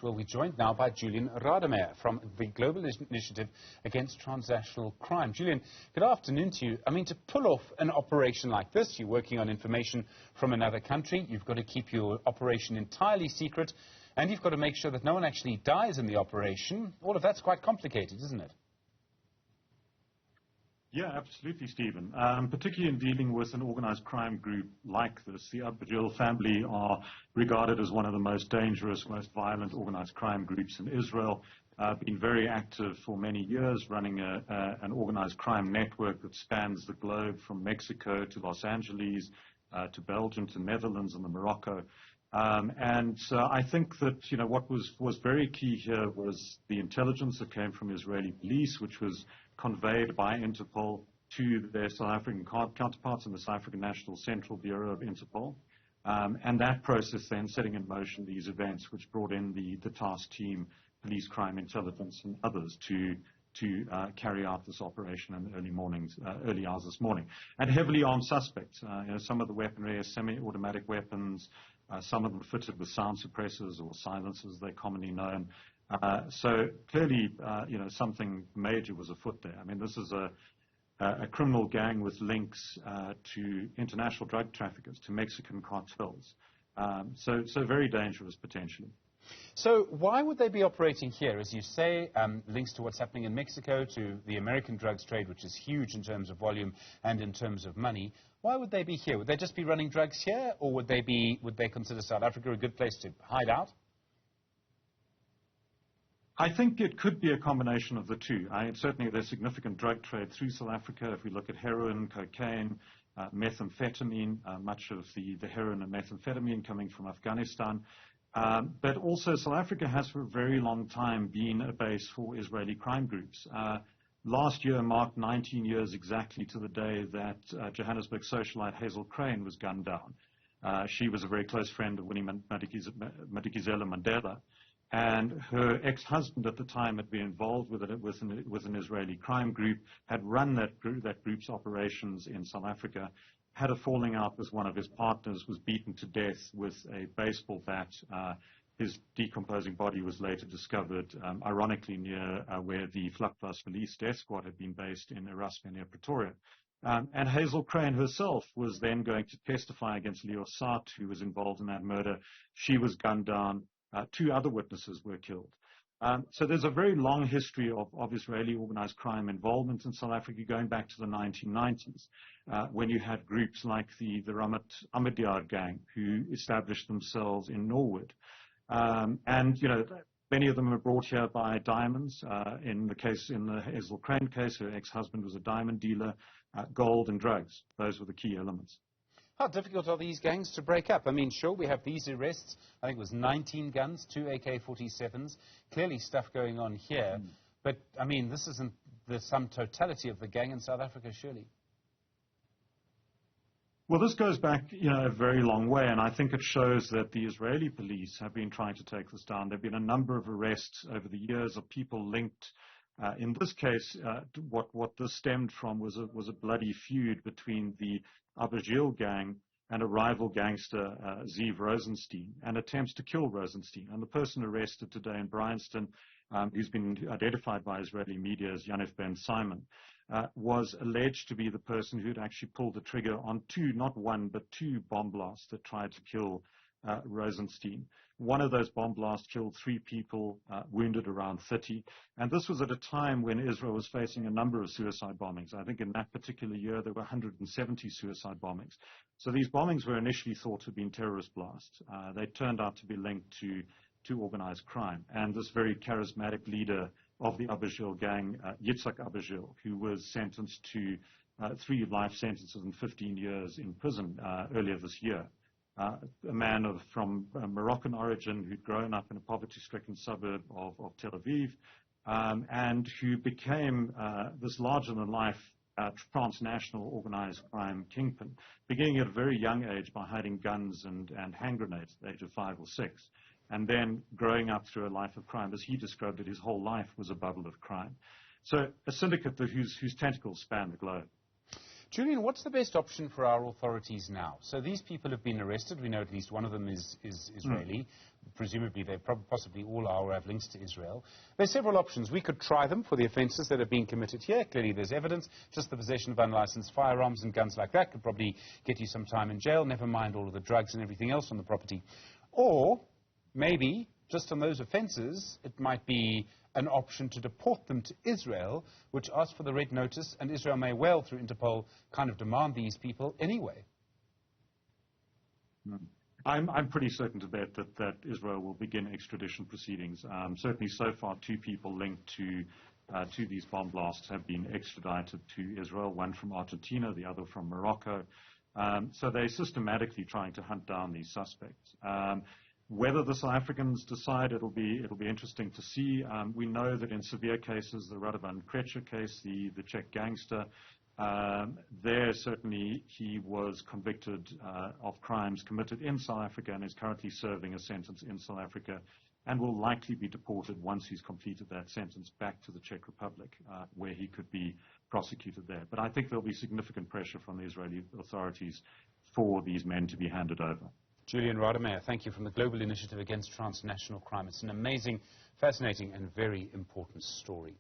We'll be joined now by Julian Rademeyer from the Global Initiative Against Transnational Crime. Julian, good afternoon to you. I mean, to pull off an operation like this, you're working on information from another country, you've got to keep your operation entirely secret, and you've got to make sure that no one actually dies in the operation. All of that's quite complicated, isn't it? Yeah, absolutely, Stephen. Particularly in dealing with an organized crime group like this, the Abajil family are regarded as one of the most dangerous, most violent organized crime groups in Israel. Been very active for many years, running an organized crime network that spans the globe from Mexico to Los Angeles, to Belgium, to Netherlands and Morocco. I think that, what was very key here was the intelligence that came from Israeli police, which was conveyed by Interpol to their South African counterparts in the South African National Central Bureau of Interpol. And that process then setting in motion these events, which brought in the task team, police crime intelligence and others to carry out this operation in the early hours this morning. And heavily armed suspects. Some of the weaponry are semi-automatic weapons, some of them fitted with sound suppressors or silencers, they're commonly known. So clearly, something major was afoot there. I mean, this is a criminal gang with links to international drug traffickers, to Mexican cartels. So very dangerous potentially. So why would they be operating here? As you say, links to what's happening in Mexico, to the American drugs trade, which is huge in terms of volume and in terms of money. Why would they be here? Would they just be running drugs here, or would they consider South Africa a good place to hide out? I think it could be a combination of the two. Certainly there's significant drug trade through South Africa. If we look at heroin, cocaine, methamphetamine, much of the heroin and methamphetamine coming from Afghanistan. But also South Africa has for a very long time been a base for Israeli crime groups. Last year marked 19 years exactly to the day that Johannesburg socialite Hazel Crane was gunned down. She was a very close friend of Winnie Madikizela Mandela. And her ex-husband at the time had been involved with an Israeli crime group, had run that group's operations in South Africa, had a falling out with one of his partners, was beaten to death with a baseball bat. His decomposing body was later discovered, ironically, near where the Vlakplaas Police Death Squad had been based in Erasmus near Pretoria. And Hazel Crane herself was then going to testify against Leo Saat, who was involved in that murder. She was gunned down. Two other witnesses were killed. So there's a very long history of Israeli organized crime involvement in South Africa going back to the 1990s, when you had groups like the Ramat Ahmadiyar gang who established themselves in Norwood. Many of them were brought here by diamonds. In the Hazel Crane case, her ex-husband was a diamond dealer, gold and drugs. Those were the key elements. How difficult are these gangs to break up? I mean, sure, we have these arrests. I think it was 19 guns, 2 AK-47s. Clearly stuff going on here. But, I mean, this isn't the sum totality of the gang in South Africa, surely. Well, this goes back, a very long way, and I think it shows that the Israeli police have been trying to take this down. There have been a number of arrests over the years of people linked. In this case, what this stemmed from was a bloody feud between the Abajil gang and a rival gangster, Ziv Rosenstein, and attempts to kill Rosenstein. And the person arrested today in Bryanston, who's been identified by Israeli media as Yaniv Ben Simon, was alleged to be the person who'd actually pulled the trigger on not one, but two bomb blasts that tried to kill Rosenstein. One of those bomb blasts killed 3 people, wounded around 30. And this was at a time when Israel was facing a number of suicide bombings. I think in that particular year, there were 170 suicide bombings. So these bombings were initially thought to have been terrorist blasts. They turned out to be linked to organized crime. And this very charismatic leader of the Abajil gang, Yitzhak Abajil, who was sentenced to 3 life sentences and 15 years in prison earlier this year. A man from Moroccan origin who'd grown up in a poverty-stricken suburb of Tel Aviv, and who became this larger-than-life transnational organized crime kingpin, beginning at a very young age by hiding guns and hand grenades at the age of 5 or 6, and then growing up through a life of crime. As he described it, his whole life was a bubble of crime. So a syndicate whose tentacles span the globe. Julian, what's the best option for our authorities now? So these people have been arrested. We know at least one of them is Israeli. Presumably they possibly all are or have links to Israel. There's several options. We could try them for the offences that have been committed here. Clearly there's evidence. Just the possession of unlicensed firearms and guns like that could probably get you some time in jail, never mind all of the drugs and everything else on the property. Or maybe, just on those offences, it might be an option to deport them to Israel, which asks for the red notice, and Israel may well, through Interpol, kind of demand these people anyway. I'm pretty certain to bet that Israel will begin extradition proceedings. Certainly so far, 2 people linked to these bomb blasts have been extradited to Israel, one from Argentina, the other from Morocco. So they're systematically trying to hunt down these suspects. Whether the South Africans decide, it'll be interesting to see. We know that in severe cases, the Radovan Krejcir case, the Czech gangster, there certainly he was convicted of crimes committed in South Africa and is currently serving a sentence in South Africa and will likely be deported once he's completed that sentence back to the Czech Republic, where he could be prosecuted there. But I think there'll be significant pressure from the Israeli authorities for these men to be handed over. Julian Rademeyer, thank you, from the Global Initiative Against Transnational Crime. It's an amazing, fascinating and very important story.